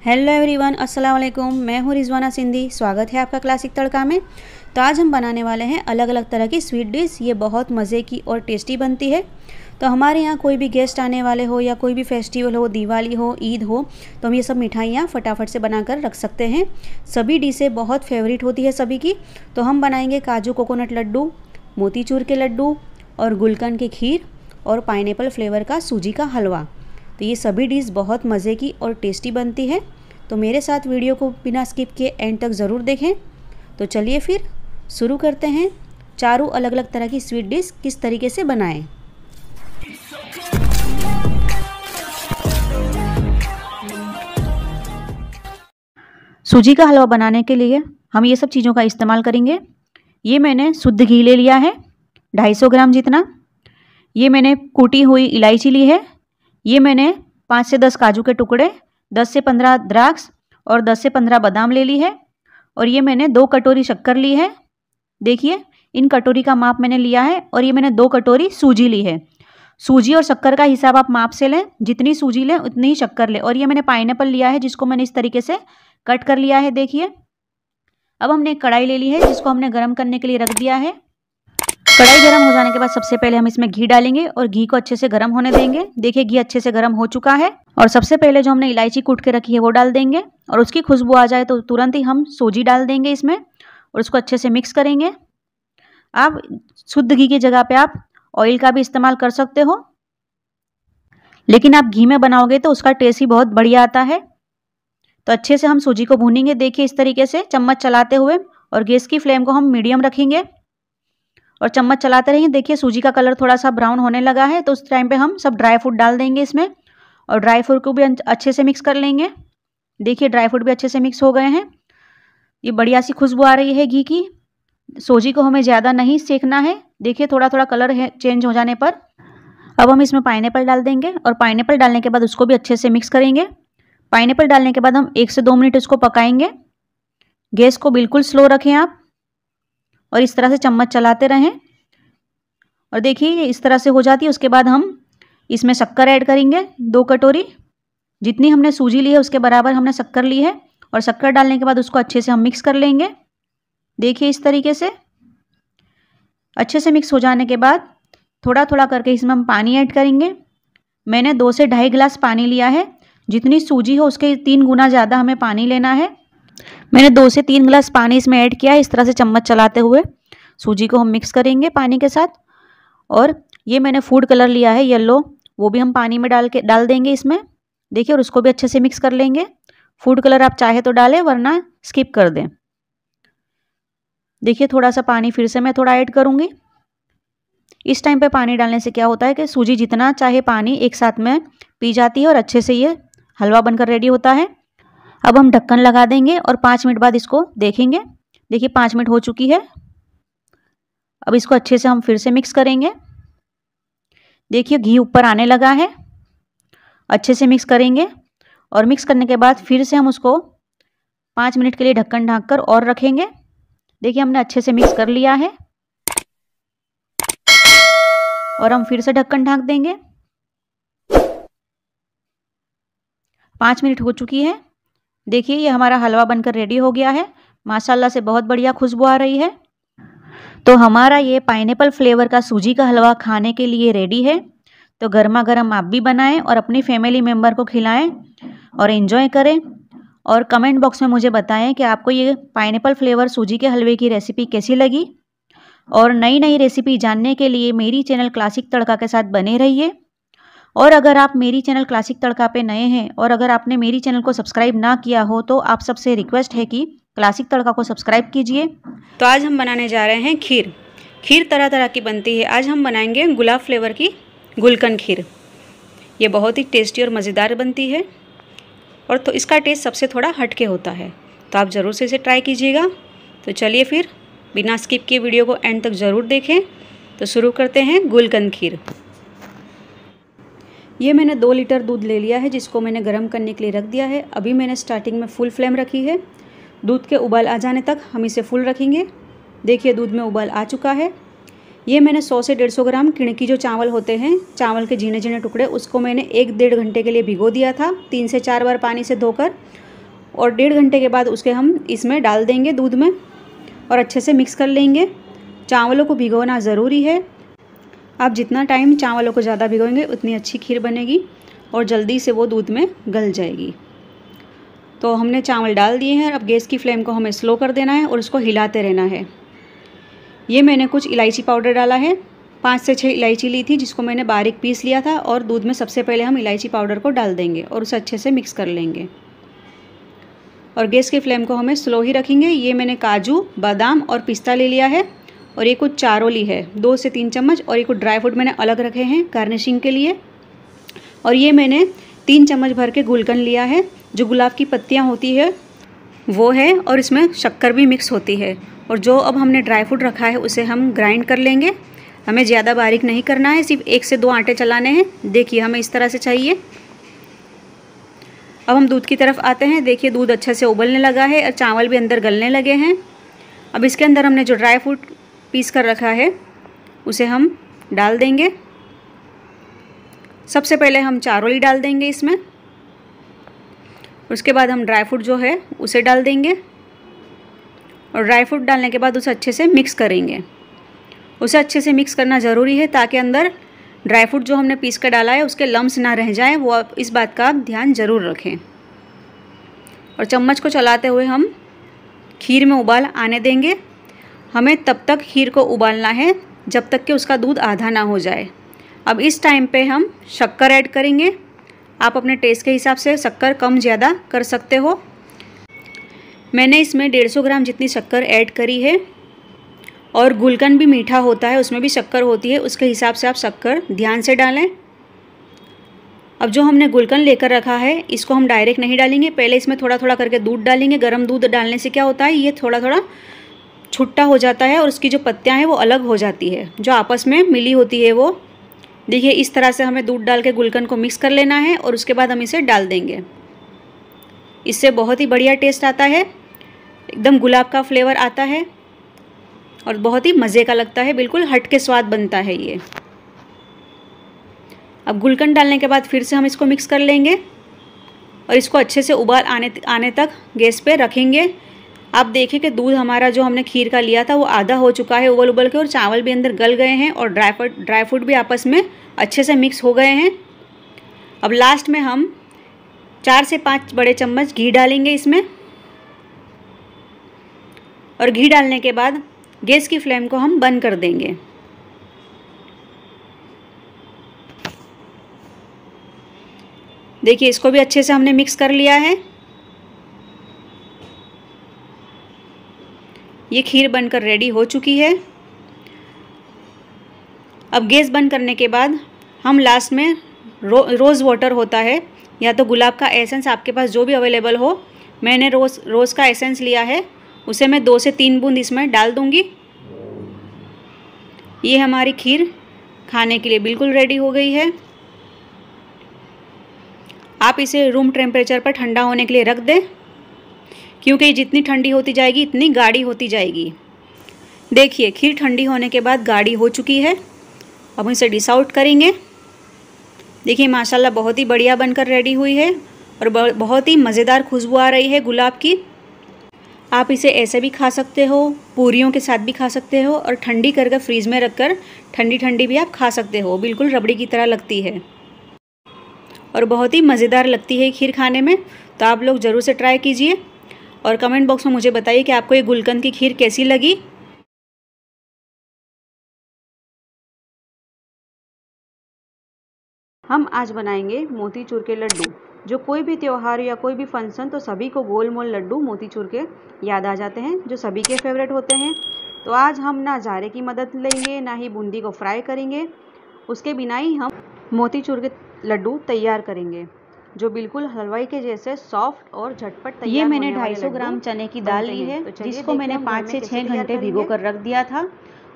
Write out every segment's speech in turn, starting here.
Hello everyone, अस्सलाम वालेकुम। मैं हूँ रिजवाना सिंधी। स्वागत है आपका क्लासिक तड़का में। तो आज हम बनाने वाले हैं अलग अलग तरह की स्वीट डिश। ये बहुत मज़े की और टेस्टी बनती है। तो हमारे यहाँ कोई भी गेस्ट आने वाले हो या कोई भी फेस्टिवल हो, दिवाली हो, ईद हो, तो हम ये सब मिठाइयाँ फटाफट से बनाकर रख सकते हैं। सभी डिशें बहुत फेवरेट होती है सभी की। तो हम बनाएंगे काजू कोकोनट लड्डू, मोतीचूर के लड्डू और गुलकंद की खीर और पाइनएप्पल फ्लेवर का सूजी का हलवा। तो ये सभी डिश बहुत मज़े की और टेस्टी बनती है। तो मेरे साथ वीडियो को बिना स्किप किए एंड तक ज़रूर देखें। तो चलिए फिर शुरू करते हैं। चारों अलग अलग तरह की स्वीट डिश किस तरीके से बनाएं। सूजी का हलवा बनाने के लिए हम ये सब चीज़ों का इस्तेमाल करेंगे। ये मैंने शुद्ध घी ले लिया है 250 ग्राम जितना। ये मैंने कूटी हुई इलायची ली है। ये मैंने 5 से 10 काजू के टुकड़े, 10 से 15 द्राक्ष और 10 से 15 बादाम ले ली है। और ये मैंने 2 कटोरी शक्कर ली है। देखिए इन कटोरी का माप मैंने लिया है। और ये मैंने 2 कटोरी सूजी ली है। सूजी और शक्कर का हिसाब आप माप से लें, जितनी सूजी लें उतनी ही शक्कर लें। और ये मैंने पाइनएप्पल लिया है जिसको मैंने इस तरीके से कट कर लिया है। देखिए अब हमने एक कढ़ाई ले ली है जिसको हमने गर्म करने के लिए रख दिया है। कढ़ाई गर्म हो जाने के बाद सबसे पहले हम इसमें घी डालेंगे और घी को अच्छे से गर्म होने देंगे। देखिए घी अच्छे से गर्म हो चुका है। और सबसे पहले जो हमने इलायची कूट के रखी है वो डाल देंगे। और उसकी खुशबू आ जाए तो तुरंत ही हम सूजी डाल देंगे इसमें और उसको अच्छे से मिक्स करेंगे। आप शुद्ध घी की जगह पे आप ऑयल का भी इस्तेमाल कर सकते हो, लेकिन आप घी में बनाओगे तो उसका टेस्ट ही बहुत बढ़िया आता है। तो अच्छे से हम सूजी को भूनेंगे। देखिए इस तरीके से चम्मच चलाते हुए, और गैस की फ्लेम को हम मीडियम रखेंगे और चम्मच चलाते रहेंगे। देखिए सूजी का कलर थोड़ा सा ब्राउन होने लगा है, तो उस टाइम पे हम सब ड्राई फ्रूट डाल देंगे इसमें और ड्राई फ्रूट को भी अच्छे से मिक्स कर लेंगे। देखिए ड्राई फ्रूट भी अच्छे से मिक्स हो गए हैं। ये बढ़िया सी खुशबू आ रही है घी की। सूजी को हमें ज़्यादा नहीं सेकना है। देखिए थोड़ा थोड़ा कलर है चेंज हो जाने पर अब हम इसमें पाइनएप्पल डाल देंगे और पाइनएप्पल डालने के बाद उसको भी अच्छे से मिक्स करेंगे। पाइनएप्पल डालने के बाद हम 1 से 2 मिनट इसको पकाएंगे। गैस को बिल्कुल स्लो रखें आप और इस तरह से चम्मच चलाते रहें। और देखिए ये इस तरह से हो जाती है। उसके बाद हम इसमें शक्कर ऐड करेंगे 2 कटोरी। जितनी हमने सूजी ली है उसके बराबर हमने शक्कर ली है। और शक्कर डालने के बाद उसको अच्छे से हम मिक्स कर लेंगे। देखिए इस तरीके से अच्छे से मिक्स हो जाने के बाद थोड़ा थोड़ा करके इसमें हम पानी ऐड करेंगे। मैंने 2 से 2.5 गिलास पानी लिया है। जितनी सूजी हो उसके 3 गुना ज़्यादा हमें पानी लेना है। मैंने 2 से 3 गिलास पानी इसमें ऐड किया है। इस तरह से चम्मच चलाते हुए सूजी को हम मिक्स करेंगे पानी के साथ। और ये मैंने फूड कलर लिया है येलो, वो भी हम पानी में डाल देंगे इसमें। देखिए और उसको भी अच्छे से मिक्स कर लेंगे। फूड कलर आप चाहे तो डालें वरना स्किप कर दें। देखिए थोड़ा सा पानी फिर से मैं थोड़ा ऐड करूँगी। इस टाइम पे पानी डालने से क्या होता है कि सूजी जितना चाहे पानी एक साथ में पी जाती है और अच्छे से ये हलवा बनकर रेडी होता है। अब हम ढक्कन लगा देंगे और 5 मिनट बाद इसको देखेंगे। देखिए 5 मिनट हो चुकी है। अब इसको अच्छे से हम फिर से मिक्स करेंगे। देखिए घी ऊपर आने लगा है। अच्छे से मिक्स करेंगे और मिक्स करने के बाद फिर से हम उसको 5 मिनट के लिए ढक्कन ढककर और रखेंगे। देखिए हमने अच्छे से मिक्स कर लिया है और हम फिर से ढक्कन ढक देंगे। 5 मिनट हो चुकी है। देखिए ये हमारा हलवा बनकर रेडी हो गया है। माशाल्लाह से बहुत बढ़िया खुशबू आ रही है। तो हमारा ये पाइनएप्पल फ्लेवर का सूजी का हलवा खाने के लिए रेडी है। तो गर्मा गर्म आप भी बनाएं और अपनी फैमिली मेम्बर को खिलाएं और एंजॉय करें। और कमेंट बॉक्स में मुझे बताएं कि आपको ये पाइनएप्पल फ्लेवर सूजी के हलवे की रेसिपी कैसी लगी। और नई नई रेसिपी जानने के लिए मेरी चैनल क्लासिक तड़का के साथ बने रहिए। और अगर आप मेरी चैनल क्लासिक तड़का पे नए हैं और अगर आपने मेरी चैनल को सब्सक्राइब ना किया हो तो आप सबसे रिक्वेस्ट है कि क्लासिक तड़का को सब्सक्राइब कीजिए। तो आज हम बनाने जा रहे हैं खीर। खीर तरह तरह की बनती है। आज हम बनाएंगे गुलाब फ्लेवर की गुलकंद खीर। ये बहुत ही टेस्टी और मज़ेदार बनती है और तो इसका टेस्ट सबसे थोड़ा हटके होता है। तो आप ज़रूर से इसे ट्राई कीजिएगा। तो चलिए फिर बिना स्किप किए वीडियो को एंड तक ज़रूर देखें। तो शुरू करते हैं गुलकंद खीर। ये मैंने 2 लीटर दूध ले लिया है जिसको मैंने गर्म करने के लिए रख दिया है। अभी मैंने स्टार्टिंग में फुल फ्लेम रखी है। दूध के उबाल आ जाने तक हम इसे फुल रखेंगे। देखिए दूध में उबाल आ चुका है। ये मैंने 100 से 150 ग्राम किणकी जो चावल होते हैं, चावल के झीने झीने टुकड़े, उसको मैंने 1 डेढ़ घंटे के लिए भिगो दिया था 3 से 4 बार पानी से धोकर। और 1.5 घंटे के बाद उसके हम इसमें डाल देंगे दूध में और अच्छे से मिक्स कर लेंगे। चावलों को भिगोना ज़रूरी है। आप जितना टाइम चावलों को ज़्यादा भिगोएंगे उतनी अच्छी खीर बनेगी और जल्दी से वो दूध में गल जाएगी। तो हमने चावल डाल दिए हैं। अब गैस की फ्लेम को हमें स्लो कर देना है और उसको हिलाते रहना है। ये मैंने कुछ इलायची पाउडर डाला है, 5 से 6 इलायची ली थी जिसको मैंने बारीक पीस लिया था और दूध में सबसे पहले हम इलायची पाउडर को डाल देंगे और उसे अच्छे से मिक्स कर लेंगे। और गैस की फ्लेम को हमें स्लो ही रखेंगे। ये मैंने काजू, बादाम और पिस्ता ले लिया है और ये कुछ चारोली है 2 से 3 चम्मच, और ये कुछ ड्राई फ्रूट मैंने अलग रखे हैं गार्निशिंग के लिए। और ये मैंने 3 चम्मच भर के गुलकंद लिया है, जो गुलाब की पत्तियाँ होती है वो है, और इसमें शक्कर भी मिक्स होती है। और जो अब हमने ड्राई फ्रूट रखा है उसे हम ग्राइंड कर लेंगे। हमें ज़्यादा बारीक नहीं करना है, सिर्फ 1 से 2 आटे चलाने हैं। देखिए हमें इस तरह से चाहिए। अब हम दूध की तरफ आते हैं। देखिए दूध अच्छे से उबलने लगा है और चावल भी अंदर गलने लगे हैं। अब इसके अंदर हमने जो ड्राई फ्रूट पीस कर रखा है उसे हम डाल देंगे। सबसे पहले हम चारोली डाल देंगे इसमें, उसके बाद हम ड्राई फ्रूट जो है उसे डाल देंगे और ड्राई फ्रूट डालने के बाद उसे अच्छे से मिक्स करेंगे। उसे अच्छे से मिक्स करना ज़रूरी है ताकि अंदर ड्राई फ्रूट जो हमने पीस कर डाला है उसके लम्स ना रह जाएं। वो आप इस बात का आप ध्यान ज़रूर रखें। और चम्मच को चलाते हुए हम खीर में उबाल आने देंगे। हमें तब तक खीर को उबालना है जब तक कि उसका दूध आधा ना हो जाए। अब इस टाइम पे हम शक्कर ऐड करेंगे। आप अपने टेस्ट के हिसाब से शक्कर कम ज़्यादा कर सकते हो। मैंने इसमें 150 ग्राम जितनी शक्कर ऐड करी है। और गुलकंद भी मीठा होता है, उसमें भी शक्कर होती है, उसके हिसाब से आप शक्कर ध्यान से डालें। अब जो हमने गुलकंद लेकर रखा है इसको हम डायरेक्ट नहीं डालेंगे, पहले इसमें थोड़ा थोड़ा करके दूध डालेंगे। गर्म दूध डालने से क्या होता है, ये थोड़ा थोड़ा छुट्टा हो जाता है और उसकी जो पत्तियाँ हैं वो अलग हो जाती है, जो आपस में मिली होती है वो। देखिए इस तरह से हमें दूध डाल के गुलकंद को मिक्स कर लेना है और उसके बाद हम इसे डाल देंगे। इससे बहुत ही बढ़िया टेस्ट आता है, एकदम गुलाब का फ्लेवर आता है और बहुत ही मज़े का लगता है, बिल्कुल हट के स्वाद बनता है ये। अब गुलकंद डालने के बाद फिर से हम इसको मिक्स कर लेंगे और इसको अच्छे से उबाल आने तक गैस पे रखेंगे। आप देखिए कि दूध हमारा जो हमने खीर का लिया था वो आधा हो चुका है उबल उबल के, और चावल भी अंदर गल गए हैं और ड्राई फ्रूट भी आपस में अच्छे से मिक्स हो गए हैं। अब लास्ट में हम 4 से 5 बड़े चम्मच घी डालेंगे इसमें, और घी डालने के बाद गैस की फ्लेम को हम बंद कर देंगे। देखिए इसको भी अच्छे से हमने मिक्स कर लिया है। ये खीर बनकर रेडी हो चुकी है। अब गैस बंद करने के बाद हम लास्ट में रोज़ वाटर होता है या तो गुलाब का एसेंस, आपके पास जो भी अवेलेबल हो। मैंने रोज़ का एसेंस लिया है, उसे मैं 2 से 3 बूंद इसमें डाल दूंगी। ये हमारी खीर खाने के लिए बिल्कुल रेडी हो गई है। आप इसे रूम टेम्परेचर पर ठंडा होने के लिए रख दें, क्योंकि जितनी ठंडी होती जाएगी इतनी गाढ़ी होती जाएगी। देखिए खीर ठंडी होने के बाद गाढ़ी हो चुकी है। अब इसे डिश आउट करेंगे। देखिए माशाल्लाह बहुत ही बढ़िया बनकर रेडी हुई है और बहुत ही मज़ेदार खुशबू आ रही है गुलाब की। आप इसे ऐसे भी खा सकते हो, पूरियों के साथ भी खा सकते हो, और ठंडी करके फ्रीज में रखकर ठंडी ठंडी भी आप खा सकते हो। बिल्कुल रबड़ी की तरह लगती है और बहुत ही मज़ेदार लगती है खीर खाने में। तो आप लोग ज़रूर से ट्राई कीजिए और कमेंट बॉक्स में मुझे बताइए कि आपको ये गुलकंद की खीर कैसी लगी। हम आज बनाएंगे मोतीचूर के लड्डू। जो कोई भी त्यौहार या कोई भी फंक्शन तो सभी को गोल मोल लड्डू मोतीचूर के याद आ जाते हैं, जो सभी के फेवरेट होते हैं। तो आज हम ना जारे की मदद लेंगे ना ही बूंदी को फ्राई करेंगे, उसके बिना ही हम मोतीचूर के लड्डू तैयार करेंगे, जो बिल्कुल हलवाई के जैसे सॉफ्ट और झटपट तैयार। ये मैंने 250 ग्राम चने की दाल ली है, जिसको मैंने 5 से 6 घंटे भिगो कर रख दिया था,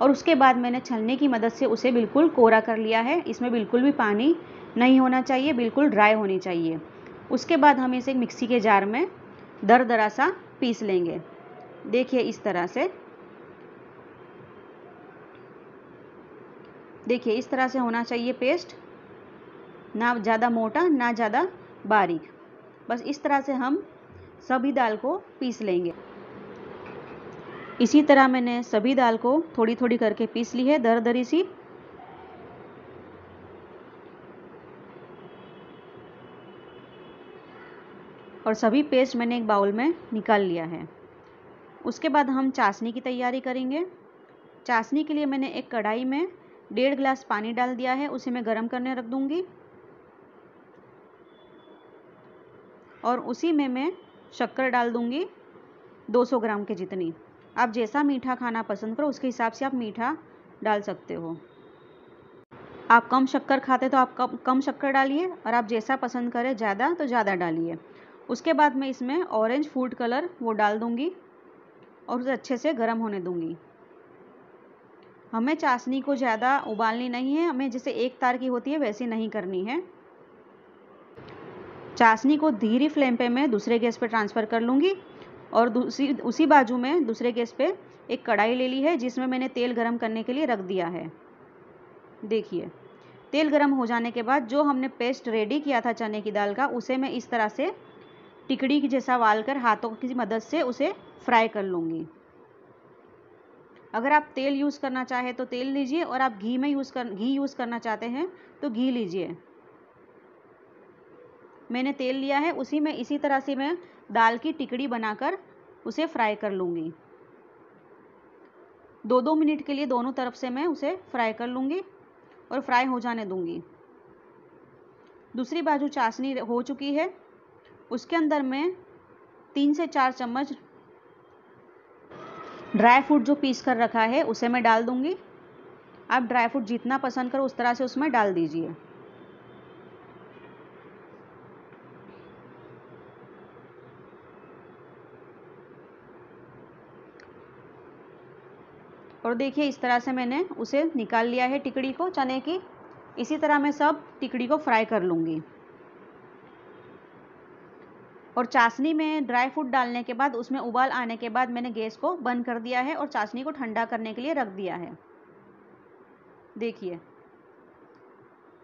और उसके बाद मैंने छलनी की मदद से उसे बिल्कुल कोरा कर लिया है। इसमें बिल्कुल भी पानी नहीं होना चाहिए, बिल्कुल ड्राई होनी चाहिए। उसके बाद हम इसे मिक्सी के जार में दरदरा सा पीस लेंगे। देखिए इस तरह से, देखिए इस तरह से होना चाहिए पेस्ट, ना ज़्यादा मोटा ना ज़्यादा बारीक। बस इस तरह से हम सभी दाल को पीस लेंगे। इसी तरह मैंने सभी दाल को थोड़ी थोड़ी करके पीस ली है, दरदरी सी। और सभी पेस्ट मैंने एक बाउल में निकाल लिया है। उसके बाद हम चाशनी की तैयारी करेंगे। चाशनी के लिए मैंने एक कढ़ाई में 1.5 गिलास पानी डाल दिया है, उसे मैं गर्म करने रख दूंगी। और उसी में मैं शक्कर डाल दूंगी 200 ग्राम के जितनी। आप जैसा मीठा खाना पसंद करो उसके हिसाब से आप मीठा डाल सकते हो। आप कम शक्कर खाते तो आप कम शक्कर डालिए, और आप जैसा पसंद करें ज़्यादा तो ज़्यादा डालिए। उसके बाद मैं इसमें ऑरेंज फूड कलर वो डाल दूंगी और उसे अच्छे से गर्म होने दूंगी। हमें चाशनी को ज़्यादा उबालनी नहीं है, हमें जैसे एक तार की होती है वैसी नहीं करनी है। चाशनी को धीरे फ्लेम पे मैं दूसरे गैस पे ट्रांसफ़र कर लूँगी। और उसी बाजू में दूसरे गैस पे एक कढ़ाई ले ली है, जिसमें मैंने तेल गरम करने के लिए रख दिया है। देखिए, तेल गरम हो जाने के बाद जो हमने पेस्ट रेडी किया था चने की दाल का, उसे मैं इस तरह से टिकड़ी की जैसा वाल कर हाथों की मदद से उसे फ्राई कर लूँगी। अगर आप तेल यूज़ करना चाहे तो तेल लीजिए, और आप घी यूज़ करना चाहते हैं तो घी लीजिए। मैंने तेल लिया है, उसी में इसी तरह से मैं दाल की टिकड़ी बनाकर उसे फ्राई कर लूँगी। 2-2 मिनट के लिए दोनों तरफ से मैं उसे फ्राई कर लूँगी और फ्राई हो जाने दूँगी। दूसरी बाजू चाशनी हो चुकी है, उसके अंदर मैं 3 से 4 चम्मच ड्राई फ्रूट जो पीस कर रखा है उसे मैं डाल दूँगी। आप ड्राई फ्रूट जितना पसंद करो उस तरह से उसमें डाल दीजिए। और देखिए, इस तरह से मैंने उसे निकाल लिया है टिकड़ी को चने की। इसी तरह मैं सब टिकड़ी को फ्राई कर लूँगी। और चाशनी में ड्राई फ्रूट डालने के बाद उसमें उबाल आने के बाद मैंने गैस को बंद कर दिया है और चाशनी को ठंडा करने के लिए रख दिया है। देखिए,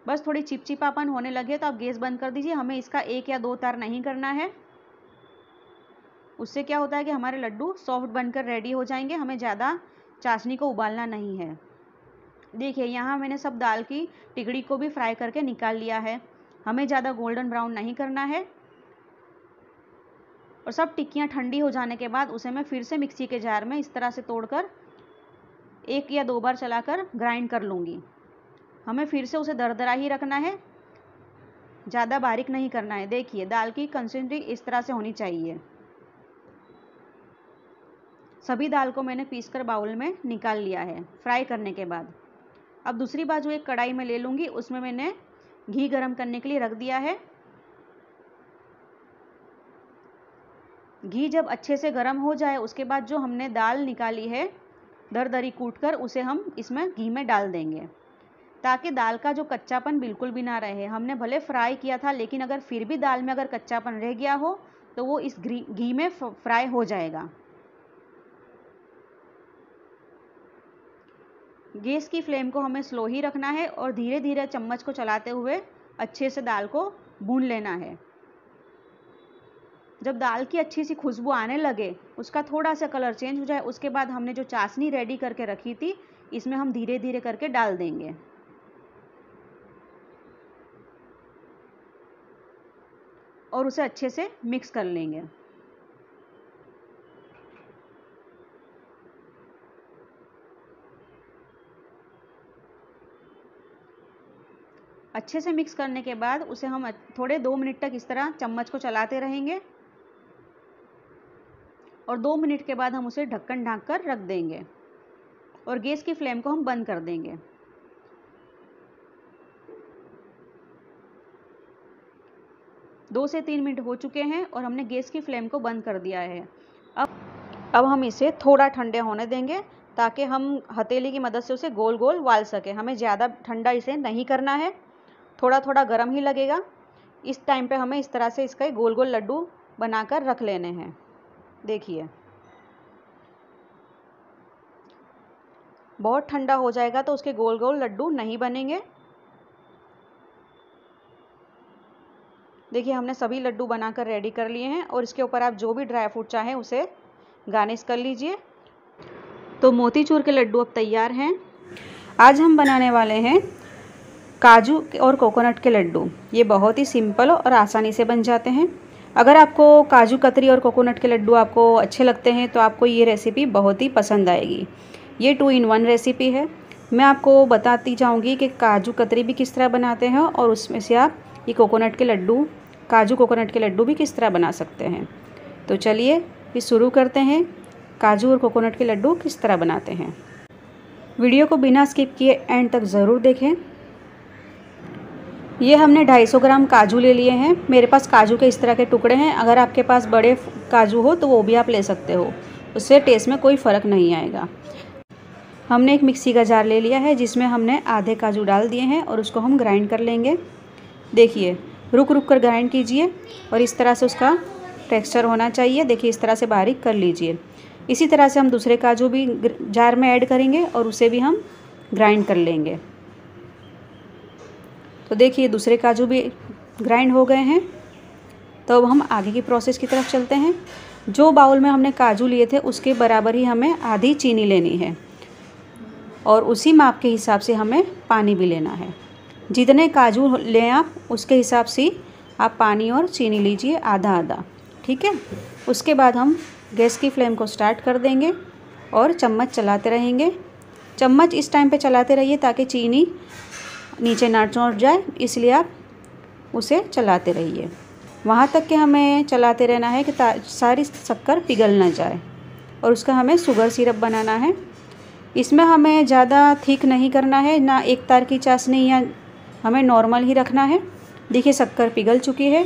बस थोड़ी चिपचिपापन होने लगे तो आप गैस बंद कर दीजिए। हमें इसका 1 या 2 तार नहीं करना है। उससे क्या होता है कि हमारे लड्डू सॉफ्ट बनकर रेडी हो जाएंगे। हमें ज़्यादा चाशनी को उबालना नहीं है। देखिए, यहाँ मैंने सब दाल की टिकड़ी को भी फ्राई करके निकाल लिया है। हमें ज़्यादा गोल्डन ब्राउन नहीं करना है। और सब टिक्कियाँ ठंडी हो जाने के बाद उसे मैं फिर से मिक्सी के जार में इस तरह से तोड़कर 1 या 2 बार चलाकर ग्राइंड कर लूँगी। हमें फिर से उसे दरदरा ही रखना है, ज़्यादा बारीक नहीं करना है। देखिए, दाल की कंसिस्टेंसी इस तरह से होनी चाहिए। सभी दाल को मैंने पीसकर बाउल में निकाल लिया है फ्राई करने के बाद। अब दूसरी बाजू एक कढ़ाई में ले लूँगी, उसमें मैंने घी गरम करने के लिए रख दिया है। घी जब अच्छे से गर्म हो जाए उसके बाद जो हमने दाल निकाली है दरदरी कूटकर, उसे हम इसमें घी में डाल देंगे, ताकि दाल का जो कच्चापन बिल्कुल भी ना रहे। हमने भले फ्राई किया था, लेकिन अगर फिर भी दाल में अगर कच्चापन रह गया हो तो वो इस घी में फ्राई हो जाएगा। गैस की फ्लेम को हमें स्लो ही रखना है और धीरे धीरे चम्मच को चलाते हुए अच्छे से दाल को भून लेना है। जब दाल की अच्छी सी खुशबू आने लगे, उसका थोड़ा सा कलर चेंज हो जाए, उसके बाद हमने जो चाशनी रेडी करके रखी थी इसमें हम धीरे धीरे करके डाल देंगे। और उसे अच्छे से मिक्स कर लेंगे। अच्छे से मिक्स करने के बाद उसे हम थोड़े 2 मिनट तक इस तरह चम्मच को चलाते रहेंगे। और 2 मिनट के बाद हम उसे ढक्कन ढक कर रख देंगे और गैस की फ्लेम को हम बंद कर देंगे। 2 से 3 मिनट हो चुके हैं और हमने गैस की फ्लेम को बंद कर दिया है। अब हम इसे थोड़ा ठंडे होने देंगे, ताकि हम हथेली की मदद से उसे गोल गोल वाल सकें। हमें ज़्यादा ठंडा इसे नहीं करना है, थोड़ा थोड़ा गर्म ही लगेगा। इस टाइम पे हमें इस तरह से इसके गोल गोल लड्डू बनाकर रख लेने हैं। देखिए, बहुत ठंडा हो जाएगा तो उसके गोल गोल लड्डू नहीं बनेंगे। देखिए हमने सभी लड्डू बनाकर रेडी कर लिए हैं और इसके ऊपर आप जो भी ड्राई फ्रूट चाहें उसे गार्निश कर लीजिए। तो मोतीचूर के लड्डू अब तैयार हैं। आज हम बनाने वाले हैं काजू और कोकोनट के लड्डू। ये बहुत ही सिंपल और आसानी से बन जाते हैं। अगर आपको काजू कतरी और कोकोनट के लड्डू आपको अच्छे लगते हैं तो आपको ये रेसिपी बहुत ही पसंद आएगी। ये 2 in 1 रेसिपी है। मैं आपको बताती जाऊंगी कि काजू कतरी भी किस तरह बनाते हैं और उसमें से आप ये कोकोनट के लड्डू, काजू कोकोनट के लड्डू भी किस तरह बना सकते हैं। तो चलिए फिर शुरू करते हैं, काजू और कोकोनट के लड्डू किस तरह बनाते हैं। वीडियो को बिना स्किप किए एंड तक ज़रूर देखें। ये हमने 250 ग्राम काजू ले लिए हैं। मेरे पास काजू के इस तरह के टुकड़े हैं। अगर आपके पास बड़े काजू हो तो वो भी आप ले सकते हो, उससे टेस्ट में कोई फ़र्क नहीं आएगा। हमने एक मिक्सी का जार ले लिया है जिसमें हमने आधे काजू डाल दिए हैं और उसको हम ग्राइंड कर लेंगे। देखिए रुक रुक कर ग्राइंड कीजिए और इस तरह से उसका टेक्सचर होना चाहिए। देखिए इस तरह से बारीक कर लीजिए। इसी तरह से हम दूसरे काजू भी जार में ऐड करेंगे और उसे भी हम ग्राइंड कर लेंगे। तो देखिए दूसरे काजू भी ग्राइंड हो गए हैं। तो अब हम आगे की प्रोसेस की तरफ चलते हैं। जो बाउल में हमने काजू लिए थे उसके बराबर ही हमें आधी चीनी लेनी है और उसी माप के हिसाब से हमें पानी भी लेना है। जितने काजू लें आप उसके हिसाब से आप पानी और चीनी लीजिए, आधा आधा, ठीक है। उसके बाद हम गैस की फ्लेम को स्टार्ट कर देंगे और चम्मच चलाते रहेंगे। चम्मच इस टाइम पे चलाते रहिए ताकि चीनी नीचे ना चौंट जाए, इसलिए आप उसे चलाते रहिए। वहाँ तक कि हमें चलाते रहना है कि सारी शक्कर पिघल ना जाए और उसका हमें शुगर सिरप बनाना है। इसमें हमें ज़्यादा थिक नहीं करना है, ना एक तार की चाशनी, या हमें नॉर्मल ही रखना है। देखिए शक्कर पिघल चुकी है।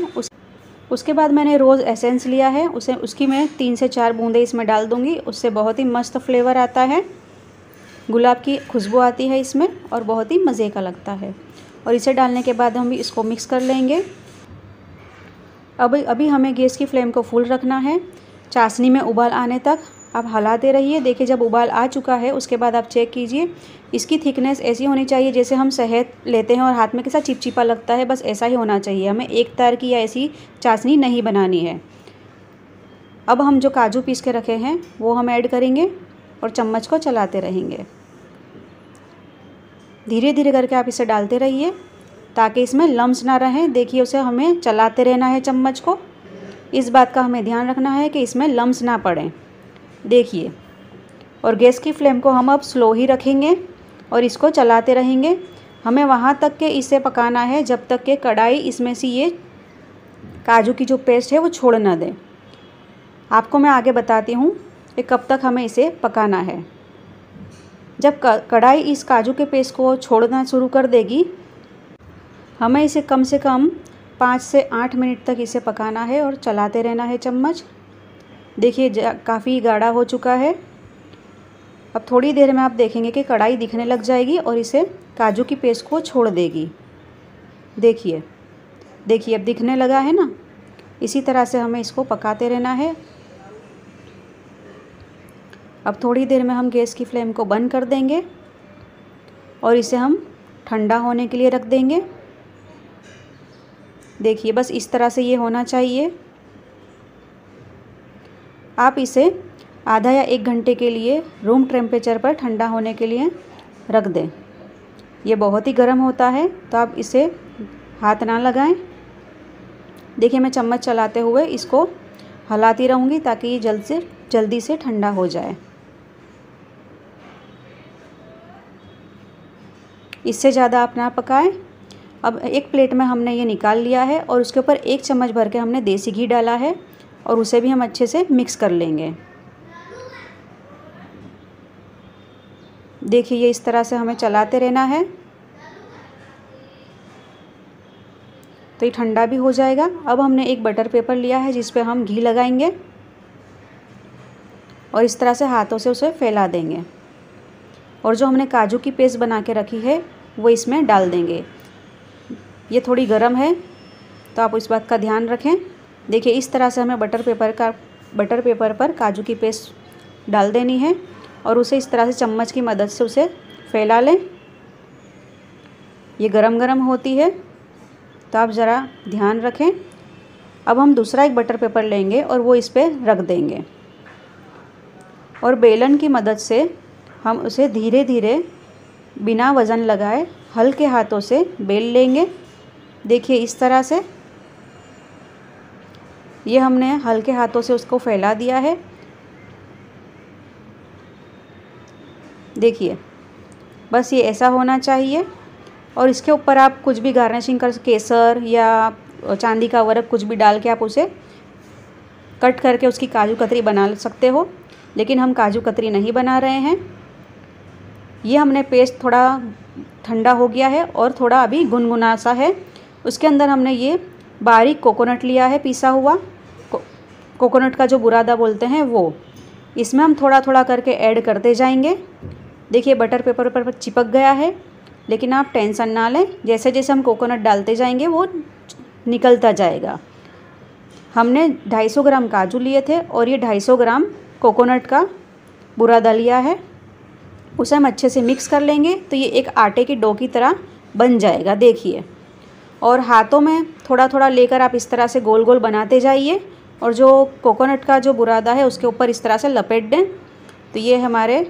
उसके बाद मैंने रोज़ एसेंस लिया है, उसकी मैं 3 से 4 बूंदें इसमें डाल दूँगी। उससे बहुत ही मस्त फ्लेवर आता है, गुलाब की खुशबू आती है इसमें और बहुत ही मज़े का लगता है। और इसे डालने के बाद हम इसको मिक्स कर लेंगे। अभी हमें गैस की फ्लेम को फुल रखना है। चाशनी में उबाल आने तक आप हिलाते रहिए। देखिए जब उबाल आ चुका है उसके बाद आप चेक कीजिए। इसकी थिकनेस ऐसी होनी चाहिए जैसे हम शहद लेते हैं और हाथ में कैसा चिपचिपा लगता है, बस ऐसा ही होना चाहिए। हमें एक तार की या ऐसी चाशनी नहीं बनानी है। अब हम जो काजू पीस के रखे हैं वो हम ऐड करेंगे और चम्मच को चलाते रहेंगे। धीरे धीरे करके आप इसे डालते रहिए ताकि इसमें लम्स ना रहें। देखिए उसे हमें चलाते रहना है चम्मच को। इस बात का हमें ध्यान रखना है कि इसमें लम्स ना पड़ें। देखिए, और गैस की फ्लेम को हम अब स्लो ही रखेंगे और इसको चलाते रहेंगे। हमें वहाँ तक के इसे पकाना है जब तक कि कढ़ाई इसमें से ये काजू की जो पेस्ट है वो छोड़ ना दे। आपको मैं आगे बताती हूँ कि कब तक हमें इसे पकाना है। जब कढ़ाई इस काजू के पेस्ट को छोड़ना शुरू कर देगी, हमें इसे कम से कम 5 से 8 मिनट तक इसे पकाना है और चलाते रहना है चम्मच। देखिए काफ़ी गाढ़ा हो चुका है। अब थोड़ी देर में आप देखेंगे कि कढ़ाई दिखने लग जाएगी और इसे काजू की पेस्ट को छोड़ देगी। देखिए अब दिखने लगा है ना। इसी तरह से हमें इसको पकाते रहना है। अब थोड़ी देर में हम गैस की फ्लेम को बंद कर देंगे और इसे हम ठंडा होने के लिए रख देंगे। देखिए बस इस तरह से ये होना चाहिए। आप इसे आधा या 1 घंटे के लिए रूम टेम्परेचर पर ठंडा होने के लिए रख दें। ये बहुत ही गर्म होता है तो आप इसे हाथ ना लगाएं। देखिए मैं चम्मच चलाते हुए इसको हिलाती रहूँगी ताकि ये जल्दी से ठंडा हो जाए। इससे ज़्यादा आप ना पकाएं। अब एक प्लेट में हमने ये निकाल लिया है और उसके ऊपर 1 चम्मच भर के हमने देसी घी डाला है और उसे भी हम अच्छे से मिक्स कर लेंगे। देखिए ये इस तरह से हमें चलाते रहना है तो ये ठंडा भी हो जाएगा। अब हमने एक बटर पेपर लिया है जिस पे हम घी लगाएंगे और इस तरह से हाथों से उसे फैला देंगे और जो हमने काजू की पेस्ट बना के रखी है वो इसमें डाल देंगे। ये थोड़ी गर्म है तो आप इस बात का ध्यान रखें। देखिए इस तरह से हमें बटर पेपर पर काजू की पेस्ट डाल देनी है और उसे इस तरह से चम्मच की मदद से उसे फैला लें। ये गरम गरम होती है तो आप ज़रा ध्यान रखें अब हम दूसरा एक बटर पेपर लेंगे और वो इस पर रख देंगे और बेलन की मदद से हम उसे धीरे धीरे बिना वज़न लगाए हल्के हाथों से बेल लेंगे। देखिए इस तरह से ये हमने हल्के हाथों से उसको फैला दिया है। देखिए बस ये ऐसा होना चाहिए और इसके ऊपर आप कुछ भी गार्निशिंग कर, केसर या चांदी का वर्क कुछ भी डाल के आप उसे कट करके उसकी काजू कतरी बना सकते हो, लेकिन हम काजू कतरी नहीं बना रहे हैं। ये हमने पेस्ट थोड़ा ठंडा हो गया है और थोड़ा अभी गुनगुना सा है। उसके अंदर हमने ये बारीक कोकोनट लिया है, पिसा हुआ कोकोनट का जो बुरादा बोलते हैं वो, इसमें हम थोड़ा थोड़ा करके ऐड करते जाएंगे। देखिए बटर पेपर पर चिपक गया है, लेकिन आप टेंशन ना लें, जैसे जैसे हम कोकोनट डालते जाएंगे वो निकलता जाएगा। हमने 250 ग्राम काजू लिए थे और ये 250 ग्राम कोकोनट का बुरादा लिया है। उसे हम अच्छे से मिक्स कर लेंगे तो ये एक आटे की डो की तरह बन जाएगा। देखिए, और हाथों में थोड़ा थोड़ा लेकर आप इस तरह से गोल गोल बनाते जाइए और जो कोकोनट का जो बुरादा है उसके ऊपर इस तरह से लपेट दें। तो ये हमारे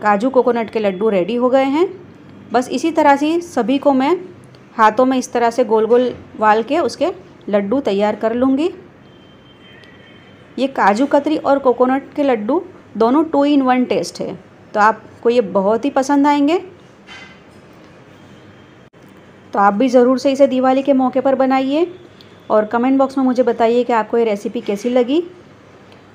काजू कोकोनट के लड्डू रेडी हो गए हैं। बस इसी तरह से सभी को मैं हाथों में इस तरह से गोल गोल वाल के उसके लड्डू तैयार कर लूँगी। ये काजू कतरी और कोकोनट के लड्डू दोनों 2 in 1 टेस्ट है, तो आपको ये बहुत ही पसंद आएंगे। तो आप भी ज़रूर से इसे दिवाली के मौके पर बनाइए और कमेंट बॉक्स में मुझे बताइए कि आपको ये रेसिपी कैसी लगी।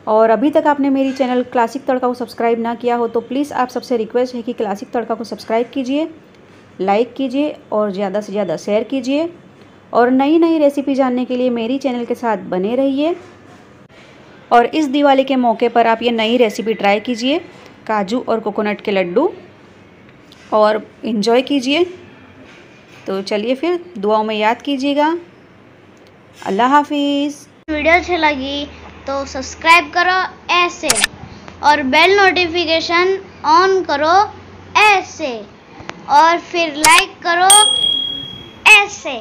और अभी तक आपने मेरी चैनल क्लासिक तड़का को सब्सक्राइब ना किया हो तो प्लीज़ आप सबसे रिक्वेस्ट है कि क्लासिक तड़का को सब्सक्राइब कीजिए, लाइक कीजिए और ज़्यादा से ज़्यादा शेयर कीजिए। और नई नई रेसिपी जानने के लिए मेरी चैनल के साथ बने रहिए। और इस दिवाली के मौके पर आप ये नई रेसिपी ट्राई कीजिए, काजू और कोकोनट के लड्डू, और इन्जॉय कीजिए। तो चलिए फिर दुआओं में याद कीजिएगा। अल्लाह हाफिज़। वीडियो अच्छी लगी तो सब्सक्राइब करो ऐसे और बेल नोटिफिकेशन ऑन करो ऐसे और फिर लाइक करो ऐसे।